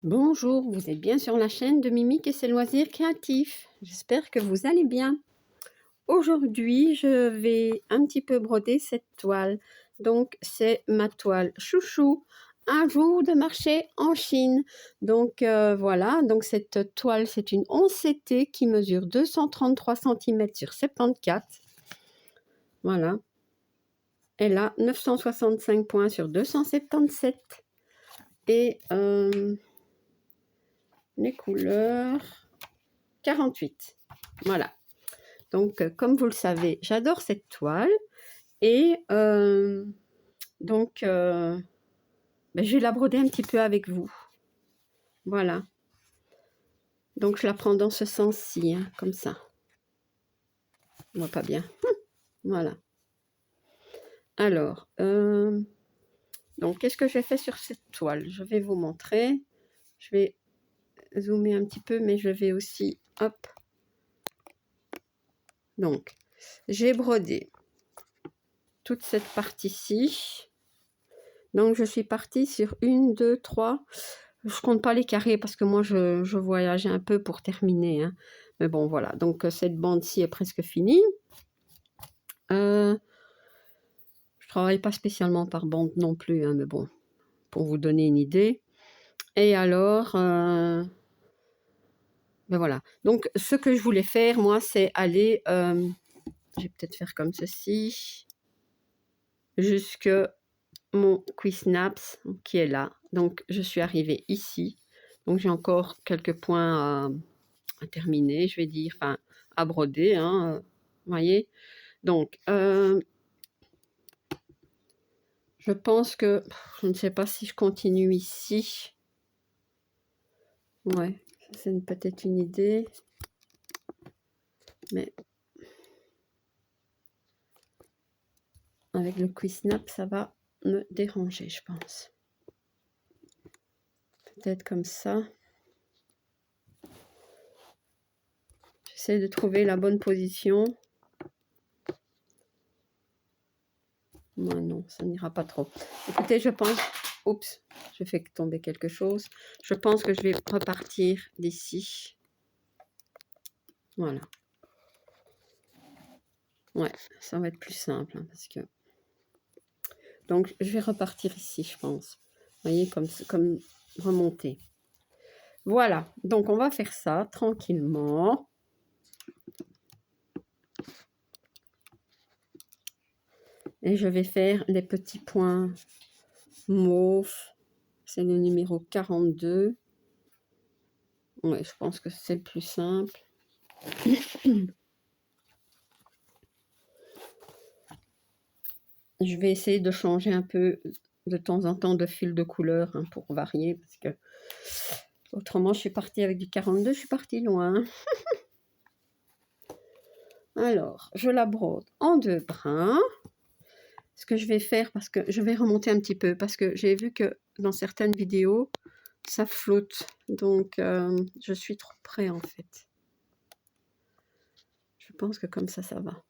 Bonjour, vous êtes bien sur la chaîne de Mimique et ses loisirs créatifs. J'espère que vous allez bien. Aujourd'hui, je vais un petit peu broder cette toile. Donc, c'est ma toile chouchou, un jour de marché en Chine. Donc, voilà. Donc, cette toile, c'est une 11 CT qui mesure 233 cm sur 74. Voilà. Elle a 965 points sur 277. Et les couleurs 48. Voilà. Donc, comme vous le savez, j'adore cette toile. Et donc, je vais la broder un petit peu avec vous. Voilà. Donc, je la prends dans ce sens-ci, hein, comme ça. On voit pas bien. Voilà. Alors, donc, qu'est-ce que j'ai fait sur cette toile? Je vais vous montrer. Je vais zoomer un petit peu, mais je vais aussi, hop. Donc, j'ai brodé toute cette partie-ci. Donc, je suis partie sur 1, 2, 3. Je compte pas les carrés parce que moi, je voyageais un peu pour terminer. Hein. Mais bon, voilà. Donc, cette bande-ci est presque finie. Je travaille pas spécialement par bande non plus. Hein, mais bon, pour vous donner une idée. Et alors, ben voilà. Donc, ce que je voulais faire, moi, c'est aller... je vais peut-être faire comme ceci. Jusque mon Quiznaps qui est là. Donc, je suis arrivée ici. Donc, j'ai encore quelques points à terminer, je vais dire, enfin, à broder, hein, vous voyez. Donc, je pense que, je ne sais pas si je continue ici. Ouais, c'est peut-être une idée. Mais avec le Quiznap, ça va me déranger, je pense. Peut-être comme ça. J'essaie de trouver la bonne position. Moi, non, ça n'ira pas trop. Écoutez, je pense... Oups, je fais tomber quelque chose. Je pense que je vais repartir d'ici. Voilà. Ouais, ça va être plus simple, hein, parce que... Donc, je vais repartir ici, je pense. Vous voyez, comme remonter. Voilà, donc on va faire ça tranquillement. Et je vais faire les petits points mauve. C'est le numéro 42. Ouais, je pense que c'est le plus simple. Je vais essayer de changer un peu de temps en temps de fil de couleur, hein, pour varier, parce que autrement je suis partie avec du 42, je suis partie loin. Alors, je la brode en 2 brins. Ce que je vais faire, parce que je vais remonter un petit peu, parce que j'ai vu que dans certaines vidéos, ça flotte. Donc, je suis trop près, en fait. Je pense que comme ça va.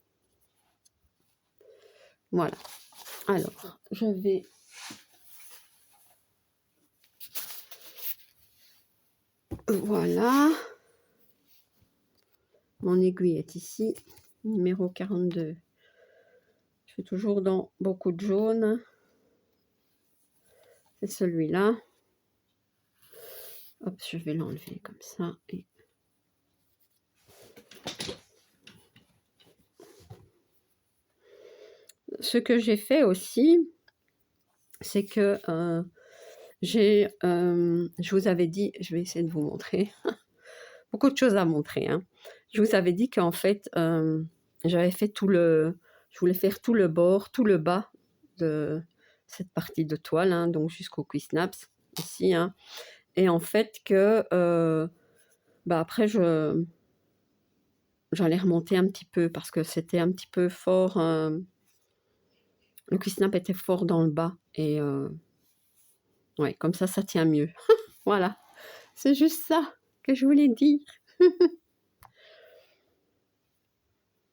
Voilà. Alors, je vais... Voilà. Mon aiguille est ici, numéro 42. Je suis toujours dans beaucoup de jaune. C'est celui-là. Hop, je vais l'enlever comme ça. Et... Ce que j'ai fait aussi, c'est que je vous avais dit, je vais essayer de vous montrer, beaucoup de choses à montrer. Hein. Je vous avais dit qu'en fait, j'avais fait je voulais faire tout le bord, tout le bas de cette partie de toile, hein, donc jusqu'au Quiznaps, ici. Hein. Et en fait que, après, j'allais remonter un petit peu parce que c'était un petit peu fort. Le Quiznap était fort dans le bas. Et ouais, comme ça tient mieux. Voilà, c'est juste ça que je voulais dire.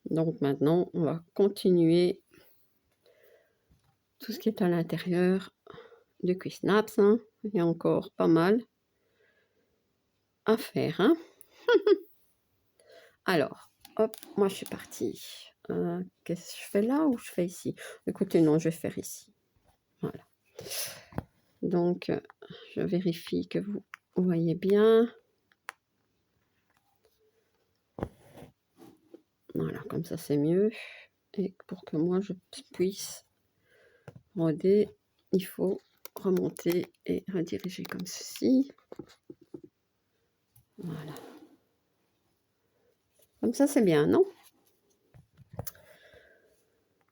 Donc maintenant, on va continuer tout ce qui est à l'intérieur du Quiznaps. Hein. Il y a encore pas mal. à faire, hein. Alors, hop, moi je suis partie. Qu'est-ce que je fais là ou je fais ici? Écoutez, non, je vais faire ici. Voilà. Donc, je vérifie que vous voyez bien. Voilà, comme ça c'est mieux. Et pour que moi je puisse broder, il faut remonter et rediriger comme ceci. Voilà. Comme ça c'est bien, non?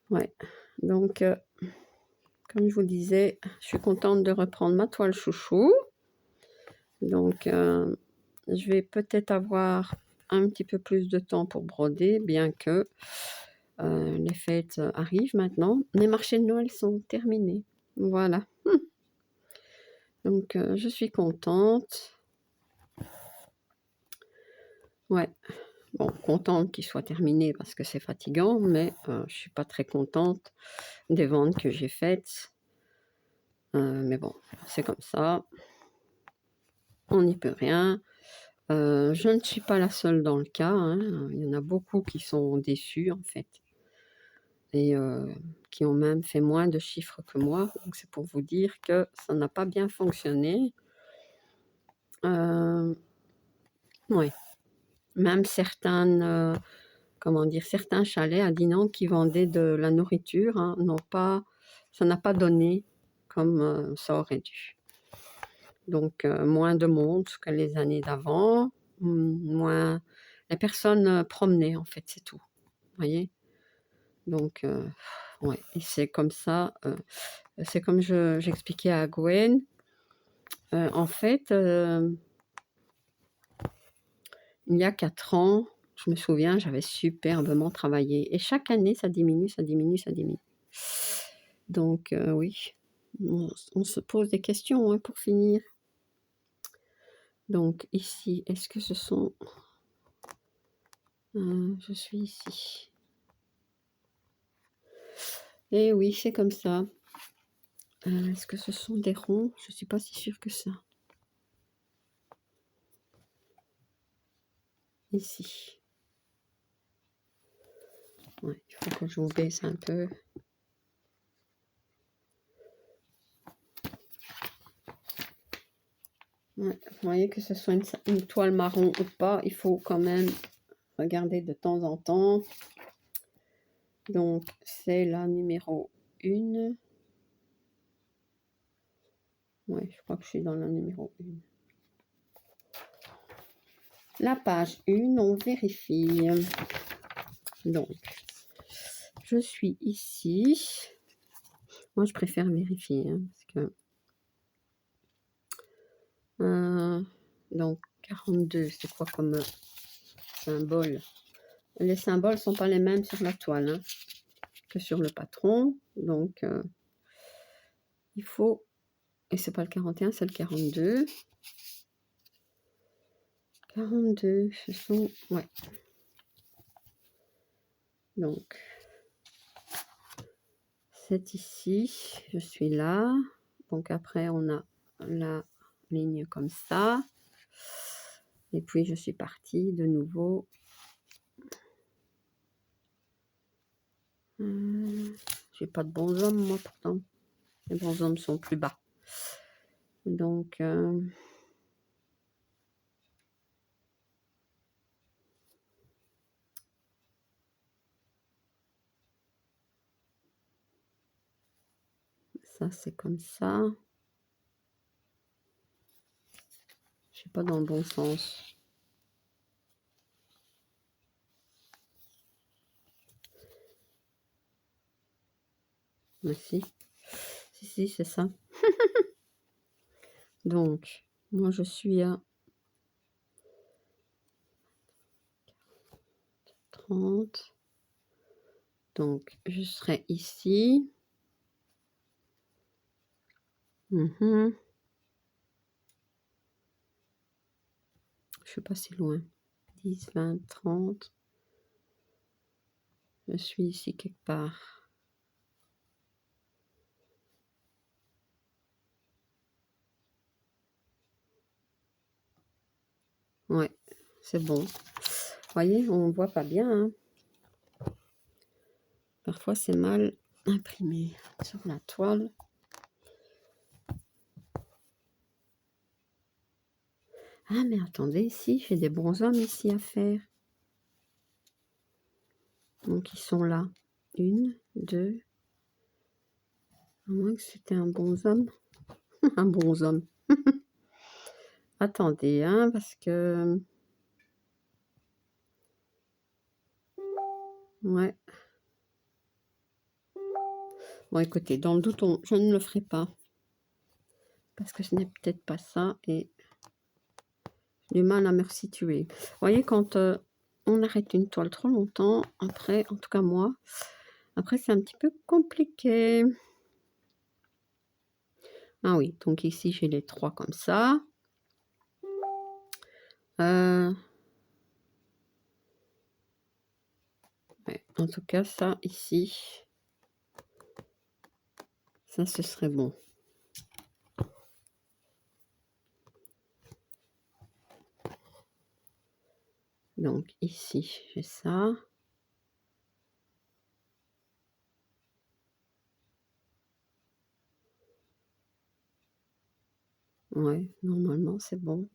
Ouais. Donc, comme je vous disais, je suis contente de reprendre ma toile chouchou. Donc, je vais peut-être avoir un petit peu plus de temps pour broder, bien que les fêtes arrivent maintenant. Les marchés de Noël sont terminés. Voilà. Donc, je suis contente. Ouais. Bon, contente qu'il soit terminé parce que c'est fatigant, mais je suis pas très contente des ventes que j'ai faites. Mais bon, c'est comme ça. On n'y peut rien. Je ne suis pas la seule dans le cas, hein. Il y en a beaucoup qui sont déçus en fait et qui ont même fait moins de chiffres que moi. Donc c'est pour vous dire que ça n'a pas bien fonctionné. Ouais. Même certaines, comment dire? Certains chalets à Dinan qui vendaient de la nourriture, hein, ça n'a pas donné comme, ça aurait dû. Donc moins de monde que les années d'avant, moins les personnes, promenaient en fait, c'est tout. Vous voyez? Donc ouais, et c'est comme ça, c'est comme j'expliquais à Gwen, en fait, il y a 4 ans, je me souviens, j'avais superbement travaillé et chaque année ça diminue, ça diminue, ça diminue. Donc oui, on se pose des questions, hein, pour finir. Donc ici, est-ce que ce sont je suis ici. Et oui, c'est comme ça. Est-ce que ce sont des ronds? Je suis pas si sûre que ça. Ici. Ouais, il faut que je vous baisse un peu. Ouais, vous voyez que ce soit une toile marron ou pas, il faut quand même regarder de temps en temps. Donc, c'est la numéro 1. Ouais, je crois que je suis dans la numéro 1. La page 1, on vérifie. Donc, je suis ici. Moi, je préfère vérifier, hein, parce que... donc, 42, c'est quoi comme symbole? Les symboles sont pas les mêmes sur la toile, hein, que sur le patron. Donc, il faut... Et c'est pas le 41, c'est le 42. 42, ce sont... Ouais. Donc, c'est ici. Je suis là. Donc, après, on a la ligne comme ça. Et puis, je suis partie de nouveau. J'ai pas de bonshommes, moi, pourtant. Les bonshommes sont plus bas. Donc... ça, c'est comme ça. Je suis pas dans le bon sens. Mais si. Si, c'est ça. Donc, moi, je suis à 30. Donc, je serai ici. Je suis pas si loin. 10, 20, 30. Je suis ici quelque part. Ouais, c'est bon. Vous voyez, on voit pas bien, hein. Parfois, c'est mal imprimé sur la toile. Ah, mais attendez, ici, j'ai des bonshommes ici à faire. Donc, ils sont là. 1, 2. À moins que c'était un bonhomme. Un bonhomme. Attendez, hein, parce que... Ouais. Bon, écoutez, dans le doute, je ne le ferai pas. Parce que ce n'est peut-être pas ça. Et j'ai du mal à me resituer. Vous voyez, quand on arrête une toile trop longtemps, après, en tout cas moi, après c'est un petit peu compliqué. Ah oui, donc ici j'ai les 3 comme ça. Ouais, en tout cas, ça ici, ça ce serait bon. Donc ici, j'ai ça. Ouais, normalement c'est bon.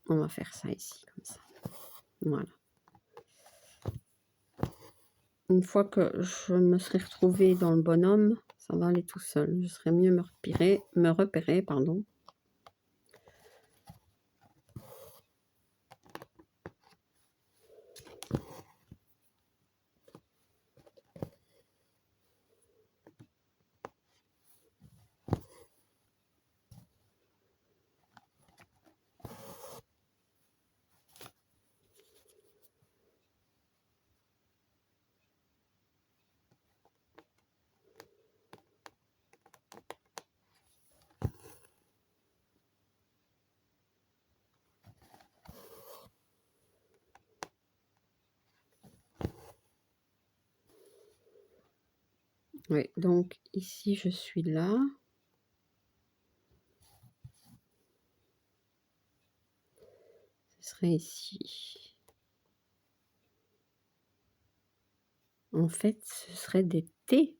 On va faire ça ici, comme ça. Voilà. Une fois que je me serai retrouvée dans le bonhomme, ça va aller tout seul. Je serai mieux me repérer, pardon. Oui, donc ici je suis là. Ce serait ici. En fait, ce serait des T.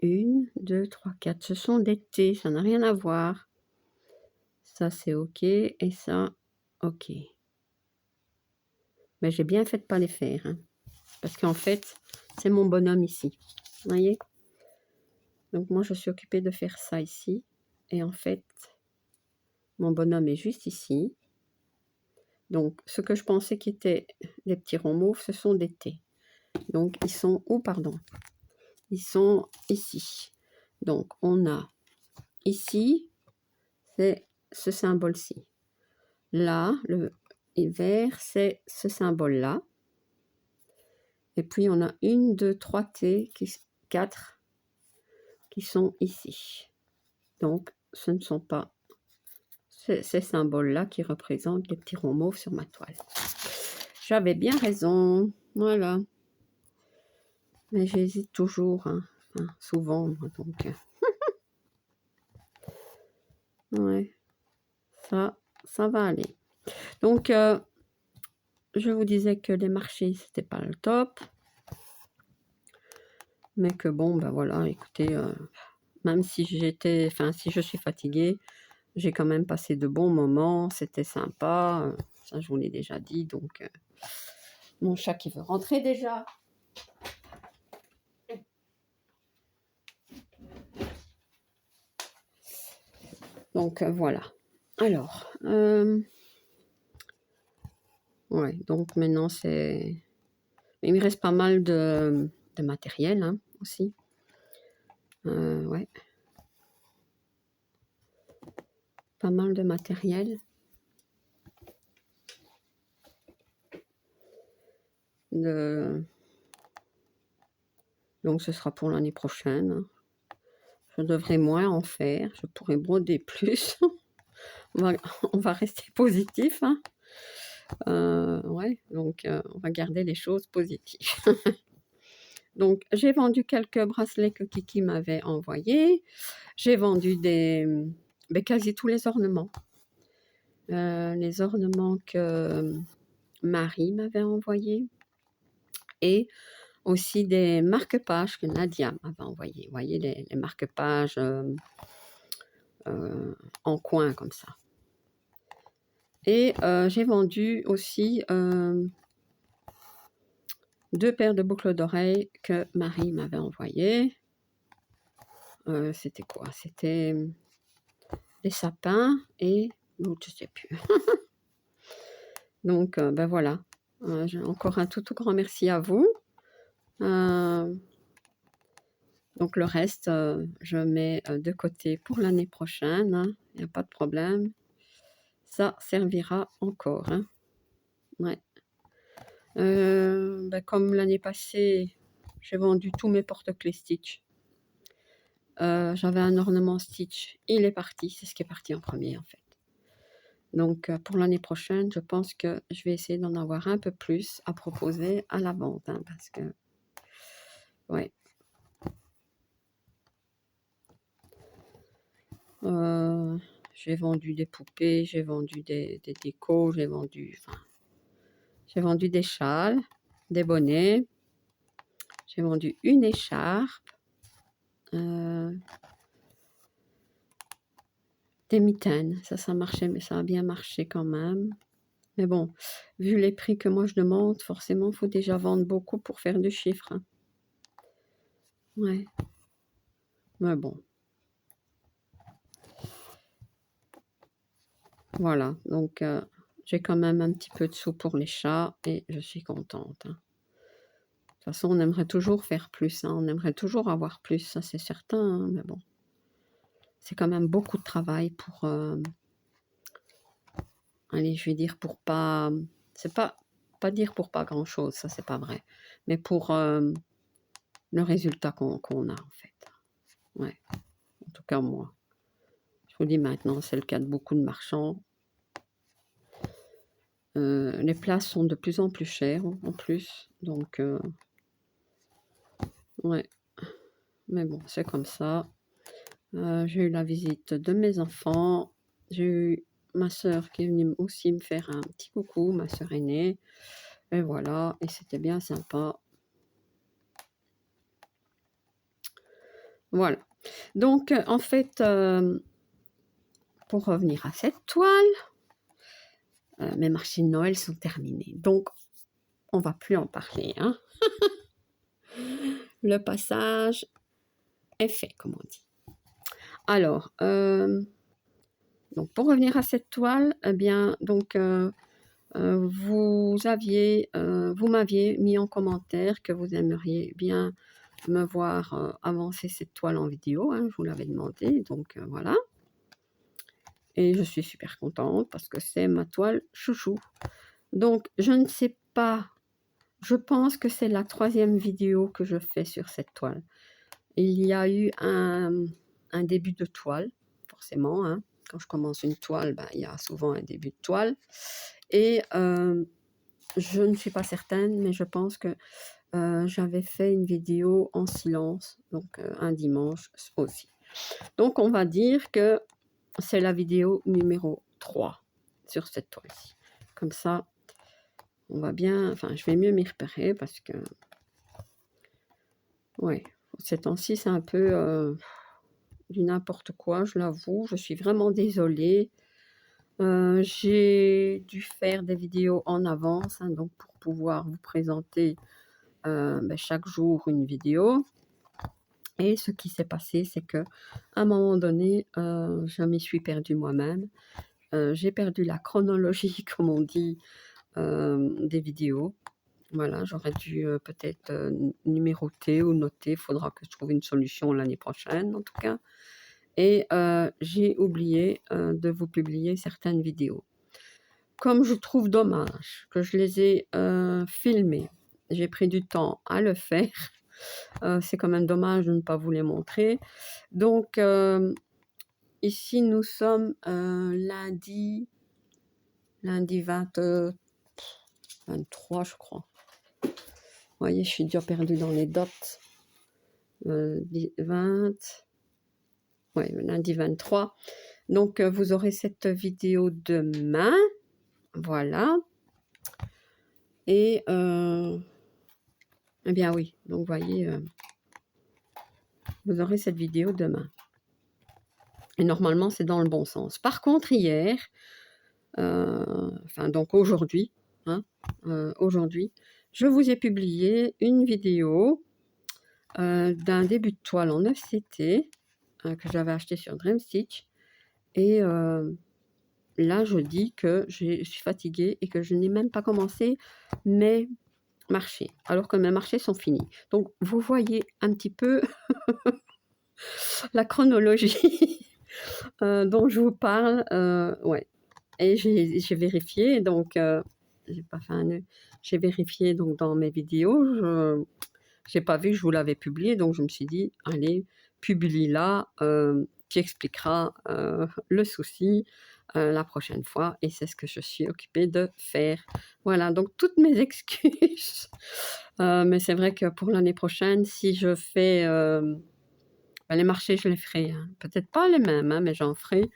1, 2, 3, 4. Ce sont des T, ça n'a rien à voir. Ça, c'est OK. Et ça, OK. Mais j'ai bien fait de ne pas les faire. Hein, parce qu'en fait, c'est mon bonhomme ici. Vous voyez? Donc, moi, je suis occupée de faire ça ici. Et en fait, mon bonhomme est juste ici. Donc, ce que je pensais qui étaient des petits ronds mauves, ce sont des T. Donc, ils sont où, pardon? Ils sont ici. Donc, on a ici, c'est ce symbole-ci. Là, le vert, c'est ce symbole-là. Et puis, on a 1, 2, 3 T, 4 qui sont ici. Donc, ce ne sont pas ces symboles-là qui représentent les petits ronds mauves sur ma toile. J'avais bien raison. Voilà. Mais j'hésite toujours, hein. Enfin, souvent, donc... ouais, ça va aller. Donc, je vous disais que les marchés, c'était pas le top. Mais que bon, ben voilà, écoutez, même si si je suis fatiguée, j'ai quand même passé de bons moments, c'était sympa, ça je vous l'ai déjà dit, donc mon chat qui veut rentrer déjà. Donc voilà. Alors, ouais, donc maintenant c'est... Il me reste pas mal de matériel hein, aussi. Ouais. Pas mal de matériel. Donc ce sera pour l'année prochaine. Je devrais moins en faire, je pourrais broder plus. on va rester positif. Hein. Ouais, donc on va garder les choses positives. Donc, j'ai vendu quelques bracelets que Kiki m'avait envoyés. J'ai vendu quasi tous les ornements. Les ornements que Marie m'avait envoyés. Et aussi des marque-pages que Nadia m'avait envoyés. Vous voyez, les marque-pages en coin comme ça. Et j'ai vendu aussi 2 paires de boucles d'oreilles que Marie m'avait envoyées. C'était quoi? C'était des sapins et l'autre, je ne sais plus. Donc, ben voilà. Encore un tout grand merci à vous. Donc, le reste, je mets de côté pour l'année prochaine. Hein. Il n'y a pas de problème. Ça servira encore. Hein. Ouais. Comme l'année passée, j'ai vendu tous mes porte-clés Stitch. J'avais un ornement Stitch. Il est parti. C'est ce qui est parti en premier, en fait. Donc, pour l'année prochaine, je pense que je vais essayer d'en avoir un peu plus à proposer à la vente. Hein, parce que, ouais. J'ai vendu des poupées, j'ai vendu des décos, j'ai vendu des châles, des bonnets, j'ai vendu une écharpe, des mitaines. Ça marchait, mais ça a bien marché quand même. Mais bon, vu les prix que moi je demande, forcément, il faut déjà vendre beaucoup pour faire du chiffre. Hein. Ouais. Mais bon. Voilà, donc j'ai quand même un petit peu de sous pour les chats et je suis contente. Hein. De toute façon, on aimerait toujours faire plus, hein. On aimerait toujours avoir plus, ça c'est certain, hein, mais bon. C'est quand même beaucoup de travail pour... allez, je vais dire pour pas... C'est pas dire pour pas grand-chose, ça c'est pas vrai. Mais pour le résultat qu'on a en fait. Ouais, en tout cas moi. Je vous dis maintenant, c'est le cas de beaucoup de marchands. Les places sont de plus en plus chères en plus, donc ouais, mais bon, c'est comme ça. J'ai eu la visite de mes enfants, j'ai eu ma soeur qui est venue aussi me faire un petit coucou, ma soeur aînée, et voilà, et c'était bien sympa. Voilà, donc en fait, pour revenir à cette toile, mes marchés de Noël sont terminés, donc on va plus en parler, hein. Le passage est fait, comme on dit. Alors, donc pour revenir à cette toile, eh bien, donc vous m'aviez mis en commentaire que vous aimeriez bien me voir avancer cette toile en vidéo, hein, je vous l'avais demandé, donc voilà. Et je suis super contente parce que c'est ma toile chouchou. Donc, je ne sais pas, je pense que c'est la 3e vidéo que je fais sur cette toile. Il y a eu un début de toile, forcément. Hein. Quand je commence une toile, il y a souvent un début de toile. Et je ne suis pas certaine, mais je pense que j'avais fait une vidéo en silence, donc un dimanche aussi. Donc, on va dire que c'est la vidéo numéro 3 sur cette toile-ci. Comme ça, on va bien... Enfin, je vais mieux m'y repérer parce que... Ouais, ces temps-ci, c'est un peu... du n'importe quoi, je l'avoue. Je suis vraiment désolée. J'ai dû faire des vidéos en avance, hein, donc pour pouvoir vous présenter chaque jour une vidéo. Et ce qui s'est passé, c'est que à un moment donné, je m'y suis perdue moi-même. J'ai perdu la chronologie, comme on dit, des vidéos. Voilà, j'aurais dû peut-être numéroter ou noter. Il faudra que je trouve une solution l'année prochaine, en tout cas. Et j'ai oublié de vous publier certaines vidéos. Comme je trouve dommage que je les ai filmées, j'ai pris du temps à le faire. C'est quand même dommage de ne pas vous les montrer. Donc, ici, nous sommes lundi 23, je crois. voyez, je suis déjà perdue dans les dates. 20, ouais, lundi 23. Donc, vous aurez cette vidéo demain. Voilà. Et, eh bien oui, donc vous voyez, vous aurez cette vidéo demain. Et normalement, c'est dans le bon sens. Par contre, hier, enfin donc aujourd'hui, hein, aujourd'hui, je vous ai publié une vidéo d'un début de toile en 9 CT que j'avais acheté sur Dreamstitch. Et là, je dis que je suis fatiguée et que je n'ai même pas commencé mes marchés, alors que mes marchés sont finis. Donc, vous voyez un petit peu la chronologie dont je vous parle. Ouais. Et j'ai vérifié, donc, j'ai pas fait un nœud. J'ai vérifié donc dans mes vidéos. J'ai pas vu que je vous l'avais publié, donc je me suis dit, allez, publie-la, tu expliqueras le souci la prochaine fois, et c'est ce que je suis occupée de faire. Voilà, donc toutes mes excuses. Mais c'est vrai que pour l'année prochaine, si je fais ben, les marchés, je les ferai. Hein. Peut-être pas les mêmes, hein, mais j'en ferai.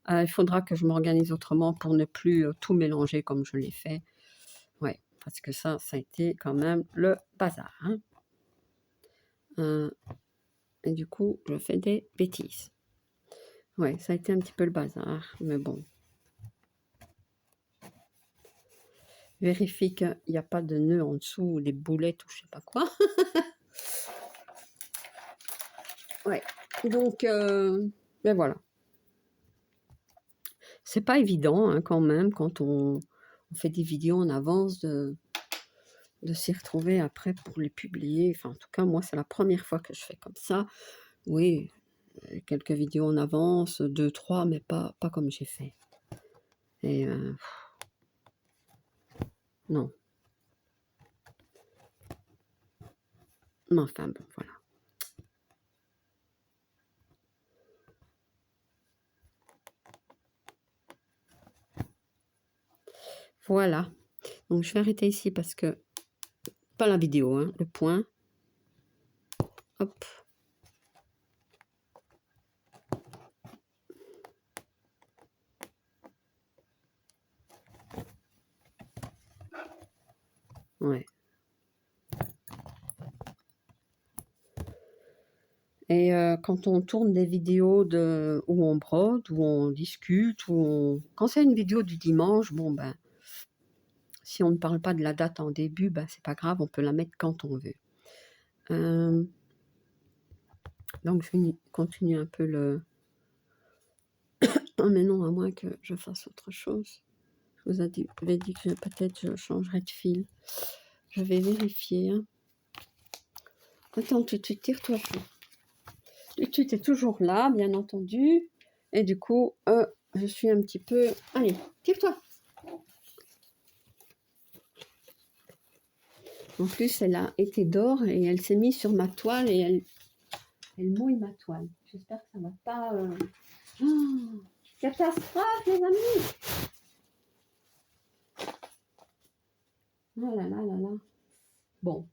Il faudra que je m'organise autrement pour ne plus tout mélanger comme je l'ai fait. Ouais, parce que ça a été quand même le bazar. Hein. Et du coup, je fais des bêtises. Ouais, ça a été un petit peu le bazar, mais bon. Vérifie qu'il n'y a pas de nœud en dessous, ou des boulettes ou je sais pas quoi. Ouais, donc, ben voilà. C'est pas évident hein, quand même, quand on fait des vidéos en avance, de s'y retrouver après pour les publier. Enfin, en tout cas, moi, c'est la première fois que je fais comme ça. Oui, quelques vidéos en avance, 2, 3, mais pas comme j'ai fait. Et non. Mais enfin, bon, voilà. Voilà. Donc, je vais arrêter ici parce que... Pas la vidéo, hein, le point. Hop. Ouais. Et quand on tourne des vidéos où on brode, où on discute, quand c'est une vidéo du dimanche, bon ben, si on ne parle pas de la date en début, ben c'est pas grave, on peut la mettre quand on veut. Donc je vais continuer un peu le... Oh mais non, à moins que je fasse autre chose. Je vous avais dit que peut-être je changerai de fil. Je vais vérifier. Hein. Attends, tu tires-toi. Tu es toujours là, bien entendu. Et du coup, je suis un petit peu... Allez, tire-toi. En plus, elle a été d'or et elle s'est mise sur ma toile et elle mouille ma toile. J'espère que ça ne va pas... Oh, catastrophe, les amis! Oh là là là là. Bon.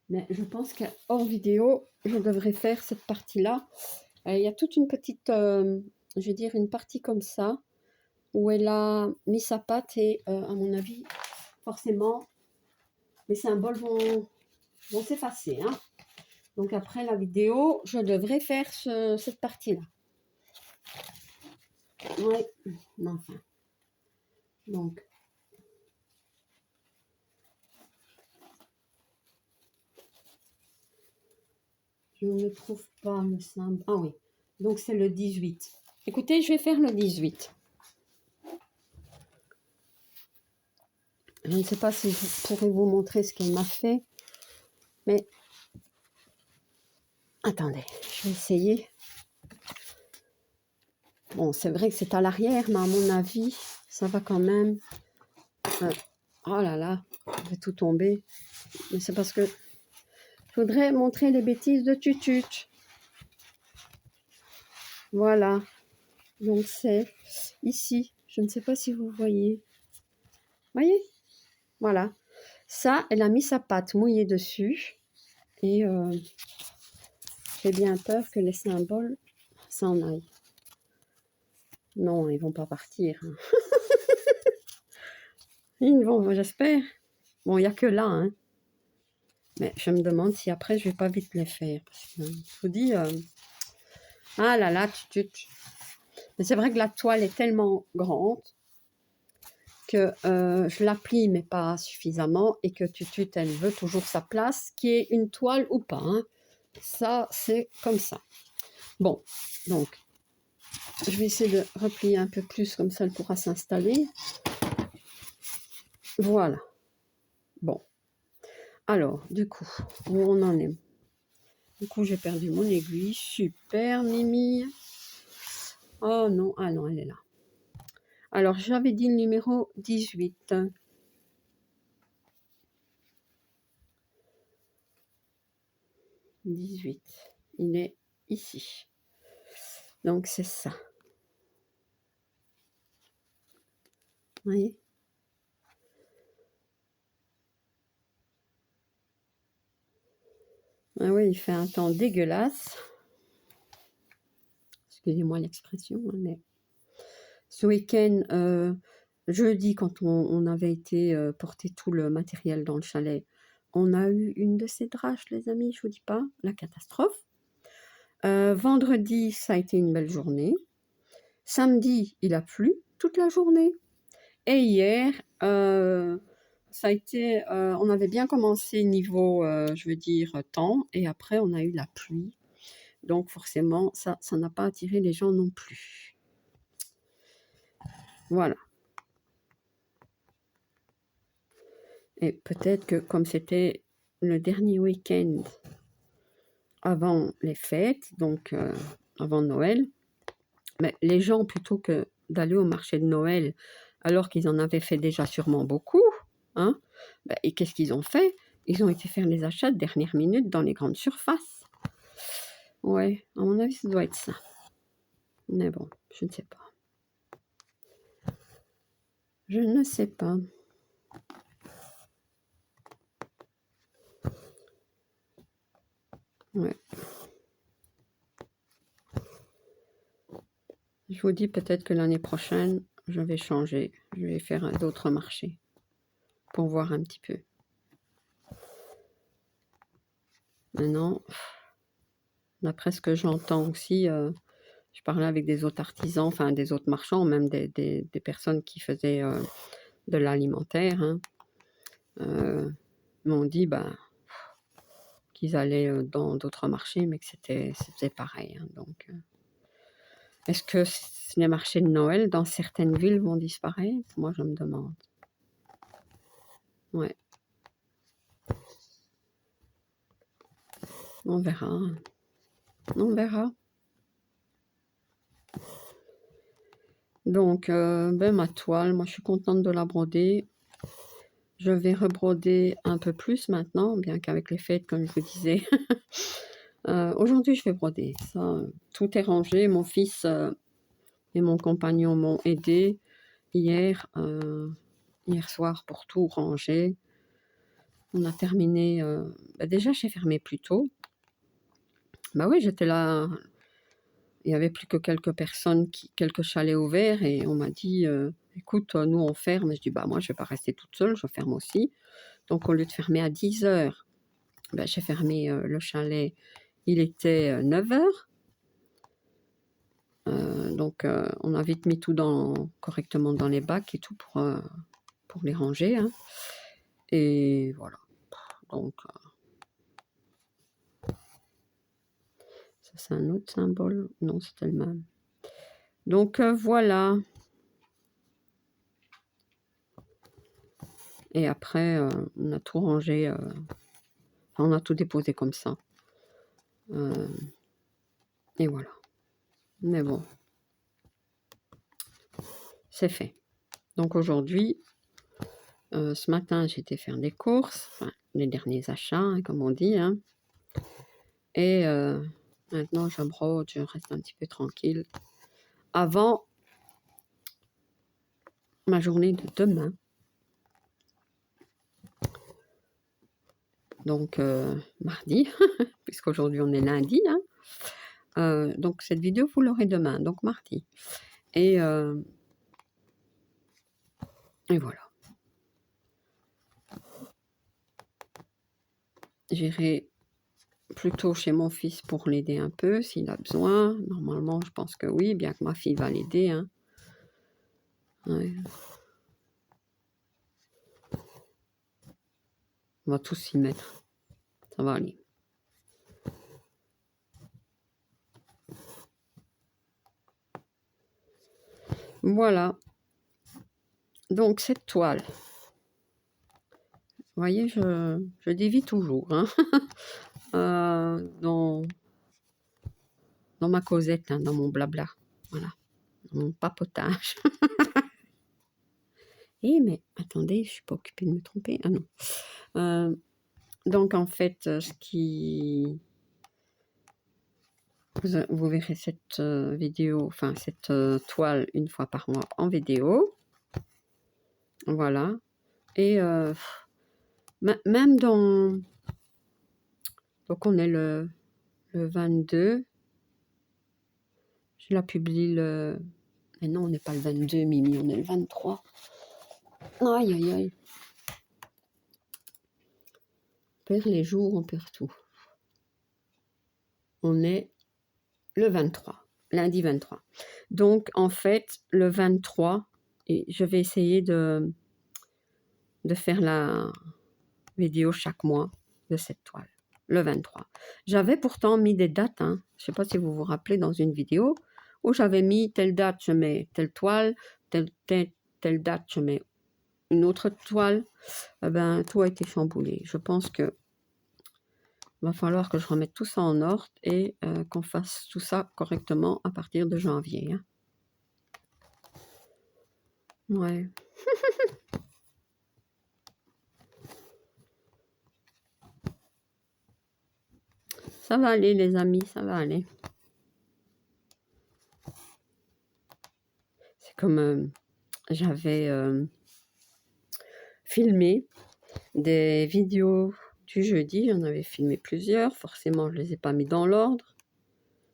Mais je pense qu'hors vidéo, je devrais faire cette partie-là. Il y a toute une petite, je vais dire, une partie comme ça, où elle a mis sa patte et, à mon avis, forcément, les symboles vont s'effacer. Hein. Donc après la vidéo, je devrais faire cette partie-là. Oui, mais enfin. Donc, je ne trouve pas le symbole. Ah oui, donc c'est le 18. Écoutez, je vais faire le 18. Je ne sais pas si je pourrais vous montrer ce qu'elle m'a fait, mais attendez, je vais essayer. Bon, c'est vrai que c'est à l'arrière, mais à mon avis, ça va quand même. Oh là là, je vais tout tomber. Mais c'est parce que je voudrais montrer les bêtises de Tutut. Voilà. Donc c'est ici. Je ne sais pas si vous voyez. Voyez? Voilà. Ça, elle a mis sa pâte mouillée dessus. Et j'ai bien peur que les symboles s'en aillent. Non, ils vont pas partir. Hein. Ils vont, j'espère. Bon, il n'y a que là. Hein. Mais je me demande si après, je vais pas vite les faire. Parce que, je vous dis... ah là là, mais c'est vrai que la toile est tellement grande que je la plie, mais pas suffisamment, et que elle veut toujours sa place, qui est une toile ou pas. Hein. Ça, c'est comme ça. Bon, donc, je vais essayer de replier un peu plus, comme ça, elle pourra s'installer. Voilà. Bon. Alors, du coup, où on en est? Du coup, j'ai perdu mon aiguille. Super, Mimi. Oh non, ah non, elle est là. Alors, j'avais dit le numéro 18. 18. Il est ici. Donc, c'est ça. Vous voyez? Ah oui, il fait un temps dégueulasse. Excusez-moi l'expression, mais ce week-end, jeudi, quand on avait été porter tout le matériel dans le chalet, on a eu une de ces draches, les amis, je vous dis pas, la catastrophe. Vendredi, ça a été une belle journée. Samedi, il a plu toute la journée. Et hier, ça a été, on avait bien commencé niveau, je veux dire, temps, et après on a eu la pluie. Donc forcément, ça n'a pas attiré les gens non plus. Voilà. Et peut-être que comme c'était le dernier week-end avant les fêtes, donc avant Noël, mais les gens, plutôt que d'aller au marché de Noël, alors qu'ils en avaient fait déjà sûrement beaucoup, hein, et qu'est-ce qu'ils ont fait? Ils ont été faire les achats de dernière minute dans les grandes surfaces. Ouais, à mon avis, ça doit être ça. Mais bon, je ne sais pas. Je ne sais pas. Ouais. Je vous dis peut-être que l'année prochaine, je vais changer. Je vais faire d'autres marchés pour voir un petit peu. Maintenant, d'après ce que j'entends aussi, je parlais avec des autres artisans, enfin des autres marchands, même des personnes qui faisaient de l'alimentaire, hein, m'ont dit qu'ils allaient dans d'autres marchés, mais que c'était pareil. Hein, donc, est-ce que les marchés de Noël dans certaines villes vont disparaître? Moi, je me demande. Ouais. On verra. On verra. Donc, ma toile, moi, je suis contente de la broder. Je vais rebroder un peu plus maintenant, bien qu'avec les fêtes, comme je vous disais. Aujourd'hui, je vais broder. Ça, tout est rangé. Mon fils et mon compagnon m'ont aidé hier soir pour tout ranger. On a terminé. Déjà, j'ai fermé plus tôt. Oui, j'étais là. Il n'y avait plus que quelques personnes, quelques chalets ouverts, et on m'a dit écoute, nous on ferme. Je dis moi je ne vais pas rester toute seule, je ferme aussi. Donc au lieu de fermer à 10 heures, j'ai fermé le chalet, il était 9 heures. Donc on a vite mis tout correctement dans les bacs et tout pour les ranger. Hein. Et voilà. Donc ça c'est un autre symbole. Non, c'était le même. Donc voilà. Et après, on a tout rangé, on a tout déposé comme ça. Et voilà. Mais bon, c'est fait. Donc aujourd'hui, ce matin, j'ai été faire des courses, enfin, les derniers achats, hein, comme on dit. Hein. Et maintenant, je brode, je reste un petit peu tranquille. Avant ma journée de demain. donc mardi, puisqu'aujourd'hui on est lundi, hein. Donc cette vidéo, vous l'aurez demain, donc mardi. Et voilà. J'irai plutôt chez mon fils pour l'aider un peu, s'il a besoin. Normalement, je pense que oui, bien que ma fille va l'aider, hein. Ouais. On va tous s'y mettre. Ça va aller. Voilà. Donc, cette toile. Vous voyez, je dévie toujours, hein. Dans ma causette, hein, dans mon blabla. Voilà. Dans mon papotage. Eh, mais attendez, je ne suis pas occupée de me tromper. Ah non. Donc, en fait, ce qui... Vous verrez cette vidéo, enfin cette toile une fois par mois en vidéo. Voilà. Et même dans... Donc on est le 22. Je la publie le... Mais non, on n'est pas le 22, Mimi, on est le 23. Aïe, aïe, aïe. On perd les jours, on perd tout. On est le 23, lundi 23. Donc, en fait, le 23, et je vais essayer de faire la vidéo chaque mois de cette toile, le 23. J'avais pourtant mis des dates, hein. Je ne sais pas si vous vous rappelez, dans une vidéo, où j'avais mis telle date, je mets telle toile, telle date, je mets une autre toile. Eh ben, tout a été chamboulé. Je pense que va falloir que je remette tout ça en ordre et qu'on fasse tout ça correctement à partir de janvier, hein. Ouais. Ça va aller, les amis, ça va aller. C'est comme j'avais filmé des vidéos du jeudi, j'en avais filmé plusieurs, forcément je ne les ai pas mis dans l'ordre,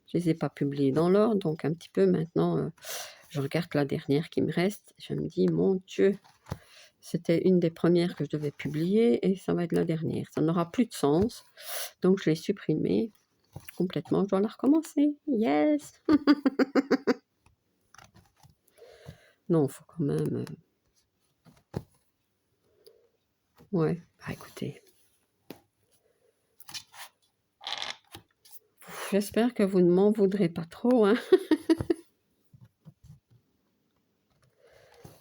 je ne les ai pas publiés dans l'ordre, donc un petit peu maintenant, je regarde la dernière qui me reste, je me dis, mon Dieu, c'était une des premières que je devais publier et ça va être la dernière. Ça n'aura plus de sens. Donc, je l'ai supprimée complètement. Je dois la recommencer. Yes! Non, il faut quand même... Ouais, bah écoutez. J'espère que vous ne m'en voudrez pas trop, hein.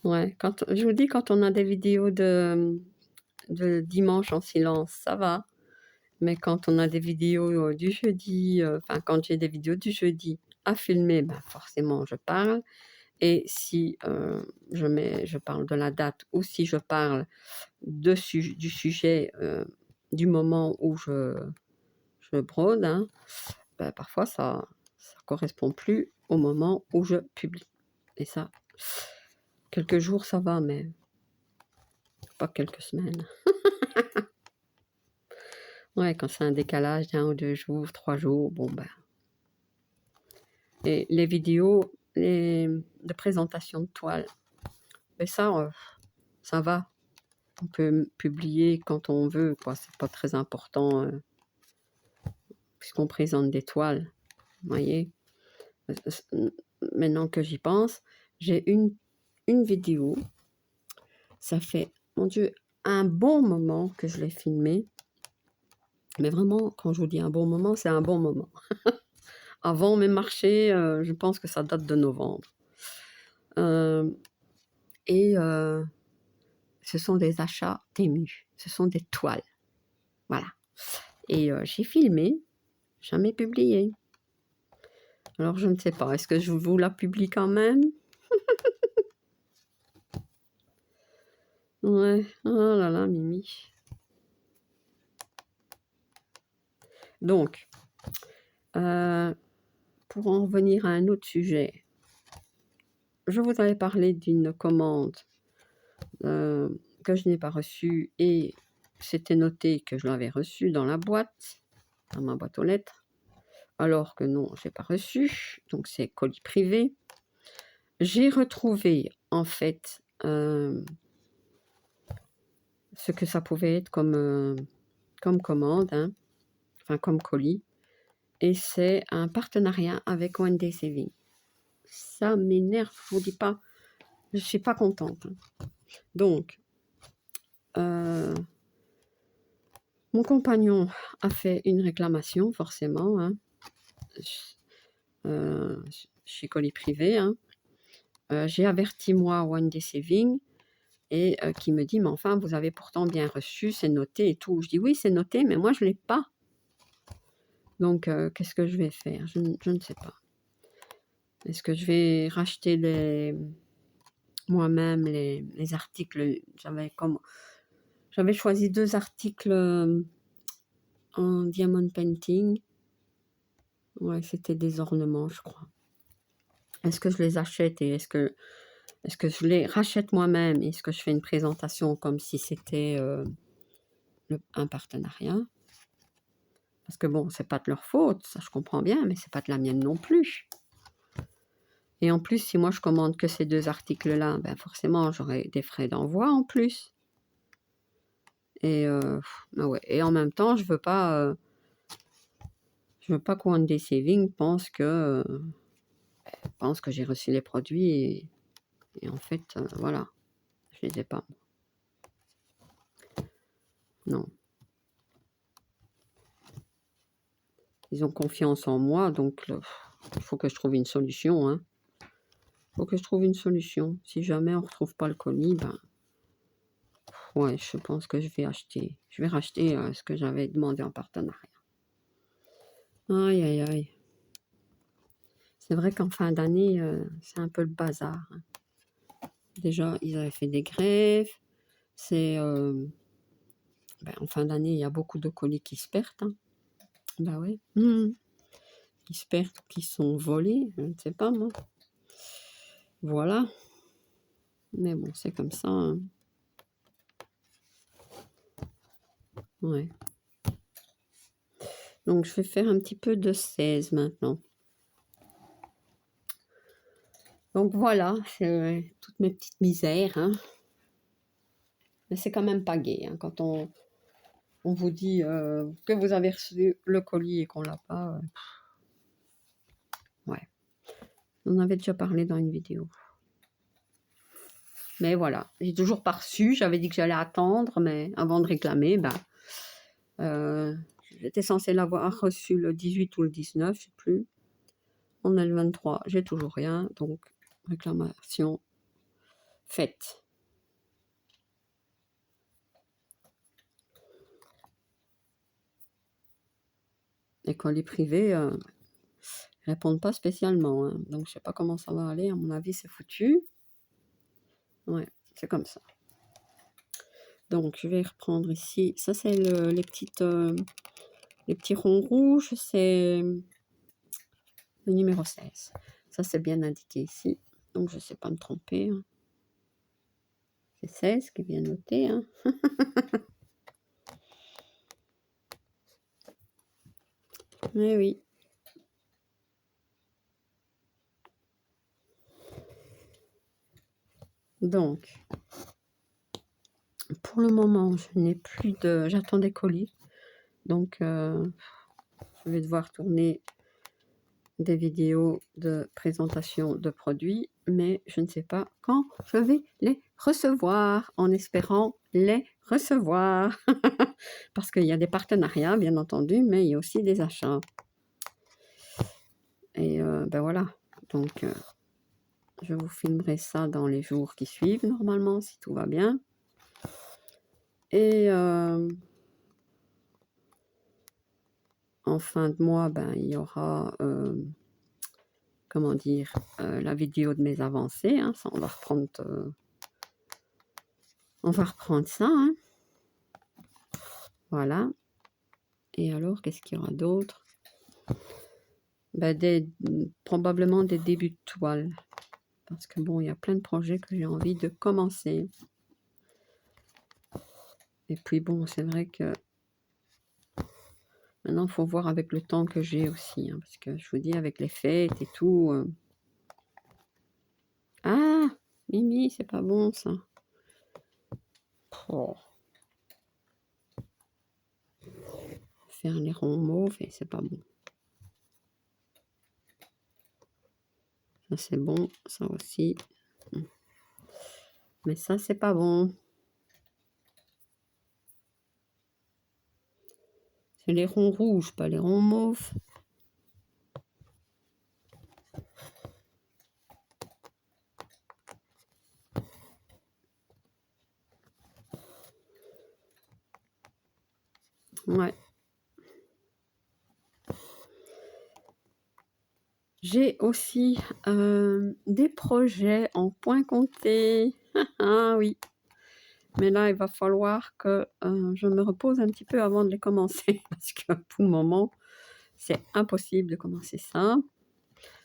Ouais, je vous dis, quand on a des vidéos de dimanche en silence, ça va. Mais quand on a des vidéos du jeudi, enfin quand j'ai des vidéos du jeudi à filmer, ben forcément je parle. Et si je parle de la date ou si je parle du sujet du moment où je brode, hein, ben parfois ça correspond plus au moment où je publie. Et ça, quelques jours ça va, mais pas quelques semaines. Ouais, quand c'est un décalage d'1 ou 2 jours, 3 jours, bon ben. Et les vidéos de présentation de toile, mais ça va. On peut publier quand on veut, quoi. C'est pas très important puisqu'on présente des toiles. Vous voyez. Maintenant que j'y pense, j'ai une vidéo. Ça fait, mon Dieu, un bon moment que je l'ai filmée. Mais vraiment, quand je vous dis un bon moment, c'est un bon moment. Avant mes marchés, je pense que ça date de novembre. Et ce sont des achats Temu. Ce sont des toiles. Voilà. Et j'ai filmé, jamais publié. Alors, je ne sais pas. Est-ce que je vous la publie quand même? Ouais. Oh là là, Mimi. Donc, pour en revenir à un autre sujet, je vous avais parlé d'une commande que je n'ai pas reçue et c'était noté que je l'avais reçu dans la boîte, dans ma boîte aux lettres, alors que non, je n'ai pas reçu, donc c'est colis privé. J'ai retrouvé, en fait, ce que ça pouvait être comme commande, hein, enfin comme colis, et c'est un partenariat avec One Day Saving. Ça m'énerve, je vous dis pas, je suis pas contente. Donc, mon compagnon a fait une réclamation, forcément, hein, chez Colis Privé. Hein. J'ai averti, moi, One Day Saving, et qui me dit, mais enfin, vous avez pourtant bien reçu, c'est noté et tout. Je dis, oui, c'est noté, mais moi, je ne l'ai pas. Donc, qu'est-ce que je vais faire? Je ne sais pas. Est-ce que je vais racheter moi-même les articles? J'avais choisi 2 articles en diamond painting. Ouais, c'était des ornements, je crois. Est-ce que je les achète et est-ce que je les rachète moi-même? Est-ce que je fais une présentation comme si c'était un partenariat? Parce que bon, c'est pas de leur faute, ça je comprends bien, mais c'est pas de la mienne non plus. Et en plus, si moi je commande que ces 2 articles-là, ben forcément j'aurai des frais d'envoi en plus. Et ouais. Et en même temps, je veux pas qu'One Day Saving pense que j'ai reçu les produits et en fait, voilà, je les ai pas. Non. Ils ont confiance en moi, donc il faut que je trouve une solution. Hein. Faut que je trouve une solution. Si jamais on ne retrouve pas le colis, ben ouais, je pense que je vais acheter. Je vais racheter ce que j'avais demandé en partenariat. Aïe, aïe, aïe. C'est vrai qu'en fin d'année, c'est un peu le bazar. Hein. Déjà, ils avaient fait des grèves. C'est en fin d'année, il y a beaucoup de colis qui se perdent. Hein. Bah ouais. Qui se perdent, qui sont volés, je ne sais pas moi. Voilà. Mais bon, c'est comme ça. Hein. Ouais. Donc, je vais faire un petit peu de 16 maintenant. Donc, voilà, c'est toutes mes petites misères. Hein. Mais c'est quand même pas gai. Hein, quand on vous dit que vous avez reçu le colis et qu'on l'a pas. Ouais. On avait déjà parlé dans une vidéo. Mais voilà, j'ai toujours pas reçu. J'avais dit que j'allais attendre, mais avant de réclamer, j'étais censée l'avoir reçu le 18 ou le 19, je sais plus. On est le 23, j'ai toujours rien, donc réclamation faite. Les colis privés répondent pas spécialement, hein, donc je sais pas comment ça va aller. À mon avis, c'est foutu. Ouais, c'est comme ça. Donc, je vais reprendre ici. Ça, c'est les petits ronds rouges. C'est le numéro 16. Ça, c'est bien indiqué ici. Donc, je ne sais pas me tromper. Hein. C'est 16 qui est bien noté. Hein. Mais oui. Donc, pour le moment, je n'ai plus de... J'attends des colis. Donc, je vais devoir tourner des vidéos de présentation de produits, mais je ne sais pas quand je vais les recevoir, en espérant les recevoir. Parce qu'il y a des partenariats, bien entendu, mais il y a aussi des achats. Et voilà, donc je vous filmerai ça dans les jours qui suivent, normalement, si tout va bien. Et en fin de mois, il y aura... comment dire, la vidéo de mes avancées. Hein, ça, on va reprendre ça. Hein. Voilà. Et alors, qu'est-ce qu'il y aura d'autre? Probablement des débuts de toile. Parce que bon, il y a plein de projets que j'ai envie de commencer. Et puis bon, c'est vrai que maintenant, il faut voir avec le temps que j'ai aussi, hein, parce que je vous dis, avec les fêtes et tout... Ah, Mimi, c'est pas bon ça. Oh. Faire les ronds mauves, et c'est pas bon. Ça c'est bon, ça aussi. Mais ça c'est pas bon. C'est les ronds rouges, pas les ronds mauves. Ouais. J'ai aussi des projets en point compté. Ah oui. Mais là, il va falloir que je me repose un petit peu avant de les commencer. Parce que pour le moment, c'est impossible de commencer ça.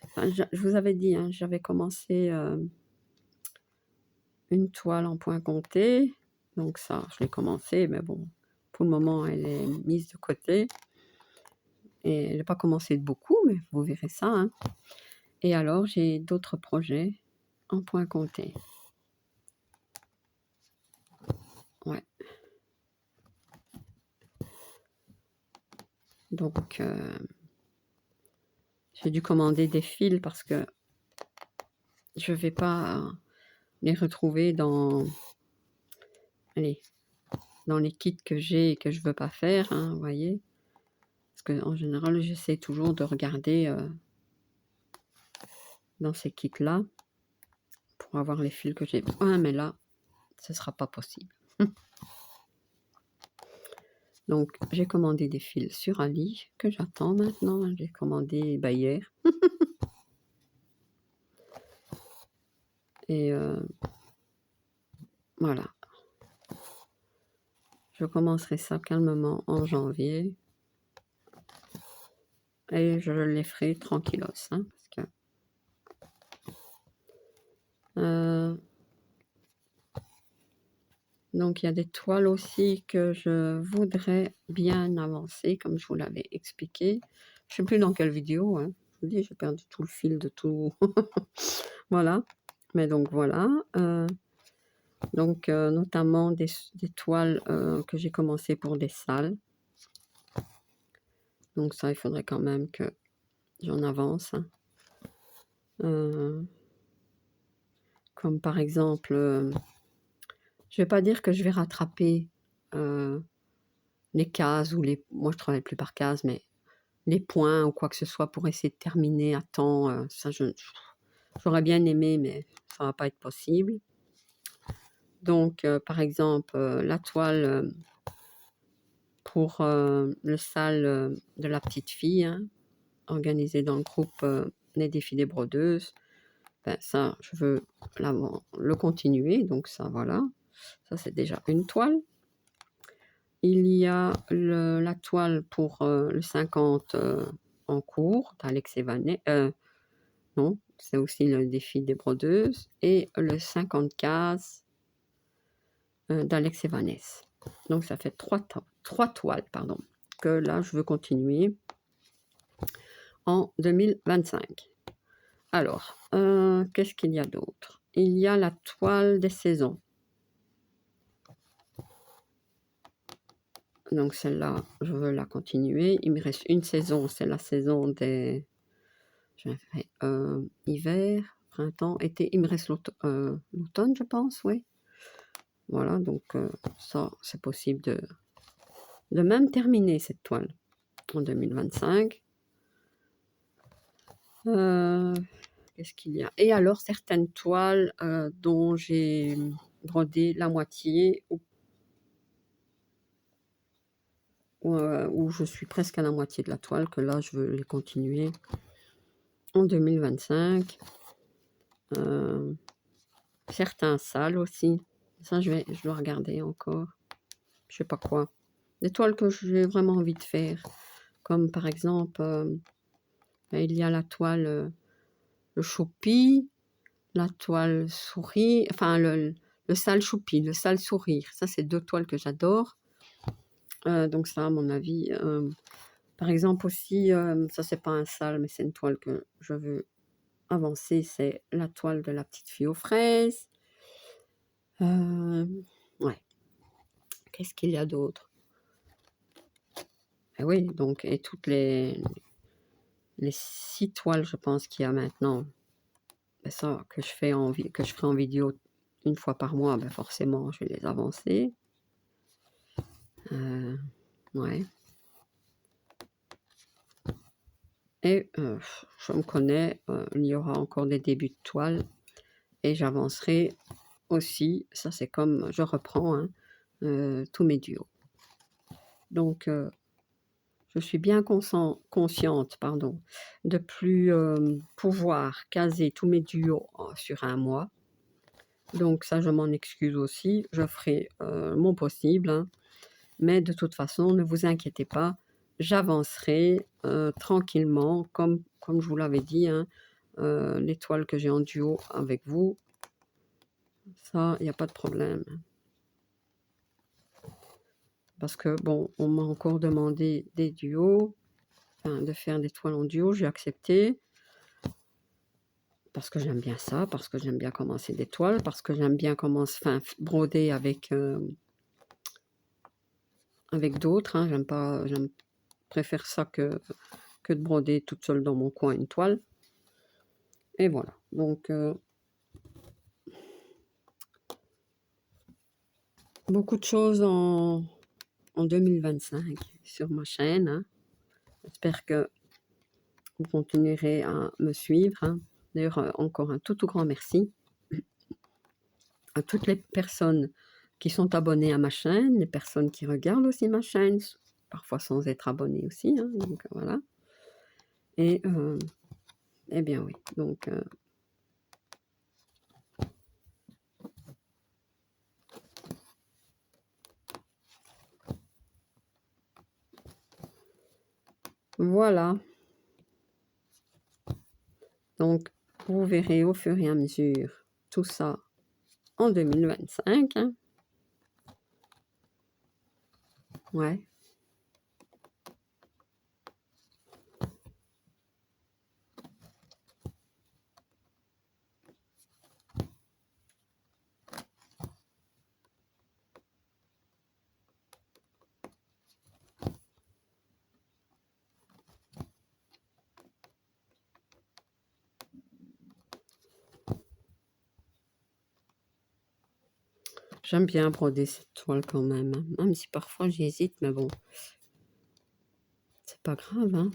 Enfin, je vous avais dit, hein, j'avais commencé une toile en point compté. Donc ça, je l'ai commencé. Mais bon, pour le moment, elle est mise de côté. Et elle n'a pas commencé de beaucoup, mais vous verrez ça. Hein. Et alors, j'ai d'autres projets en point compté. Ouais. Donc, j'ai dû commander des fils parce que je ne vais pas les retrouver dans, allez, dans les kits que j'ai et que je ne veux pas faire, hein, vous voyez. Parce qu'en général, j'essaie toujours de regarder dans ces kits-là pour avoir les fils que j'ai besoin, mais là, ce ne sera pas possible. Donc, j'ai commandé des fils sur Ali, que j'attends maintenant. J'ai commandé hier. Et voilà. Je commencerai ça calmement en janvier. Et je les ferai tranquillos. Hein, parce que, donc, il y a des toiles aussi que je voudrais bien avancer, comme je vous l'avais expliqué. Je ne sais plus dans quelle vidéo. Hein. Je vous dis, j'ai perdu tout le fil de tout. Voilà. Mais donc, voilà. Donc, notamment des toiles que j'ai commencé pour des salles. Donc ça, il faudrait quand même que j'en avance. Comme par exemple, je vais pas dire que je vais rattraper les cases ou les... Moi, je travaille plus par cases, mais les points ou quoi que ce soit pour essayer de terminer à temps. Ça, j'aurais bien aimé, mais ça va pas être possible. Donc, par exemple, la toile pour le salle de la petite fille, hein, organisée dans le groupe Les Défis des Brodeuses. Ben, ça, je veux le continuer, donc ça, voilà. Ça, c'est déjà une toile. Il y a la toile pour le 50 en cours d'Alex Evanet. Non, c'est aussi le défi des brodeuses. Et le 50 d'Alex Evanès. Donc, ça fait trois toiles, pardon, que là, je veux continuer en 2025. Alors, qu'est-ce qu'il y a d'autre? Il y a la toile des saisons. Donc celle-là, je veux la continuer. Il me reste une saison, c'est la saison des... J'ai fait hiver, printemps, été. Il me reste l'automne, je pense, oui. Voilà, donc ça, c'est possible de même terminer cette toile en 2025. Qu'est-ce qu'il y a? Et alors, certaines toiles dont j'ai brodé la moitié où je suis presque à la moitié de la toile, que là, je veux les continuer en 2025. Certains salles aussi. Ça, je dois regarder encore. Je sais pas quoi. Des toiles que j'ai vraiment envie de faire. Comme par exemple, il y a la toile le choupi, la toile souris, enfin le le sale choupi, le sale sourire. Ça, c'est 2 toiles que j'adore. Donc ça, à mon avis, par exemple aussi, ça c'est pas un sale, mais c'est une toile que je veux avancer, c'est la toile de la petite fille aux fraises. Ouais. Qu'est-ce qu'il y a d'autre? Eh oui, donc, et toutes les 6 toiles, je pense qu'il y a maintenant. Ben ça, que je ferai en vidéo une fois par mois, ben forcément, je vais les avancer. Ouais. Et je me connais, il y aura encore des débuts de toile et j'avancerai aussi. Ça, c'est comme je reprends hein, tous mes duos. Donc, je suis bien consciente pardon, de plus pouvoir caser tous mes duos sur un mois. Donc, ça, je m'en excuse aussi. Je ferai mon possible. Hein. Mais de toute façon, ne vous inquiétez pas. J'avancerai tranquillement, comme je vous l'avais dit, hein, les toiles que j'ai en duo avec vous. Ça, il n'y a pas de problème. Parce que, bon, on m'a encore demandé des duos, enfin, de faire des toiles en duo. J'ai accepté. Parce que j'aime bien ça, parce que j'aime bien commencer des toiles, parce que j'aime bien broder avec d'autres. Hein. Je préfère ça que de broder toute seule dans mon coin une toile. Et voilà. Donc, beaucoup de choses en 2025 sur ma chaîne. Hein. J'espère que vous continuerez à me suivre. Hein. D'ailleurs, encore un tout grand merci à toutes les personnes qui sont abonnées à ma chaîne, les personnes qui regardent aussi ma chaîne, parfois sans être abonnées aussi. Hein. Donc, voilà. Et, eh bien oui, donc... voilà. Donc, vous verrez au fur et à mesure tout ça en 2025. Hein. Ouais. J'aime bien broder cette toile quand même. Hein. Même si parfois j'hésite, mais bon. C'est pas grave, hein.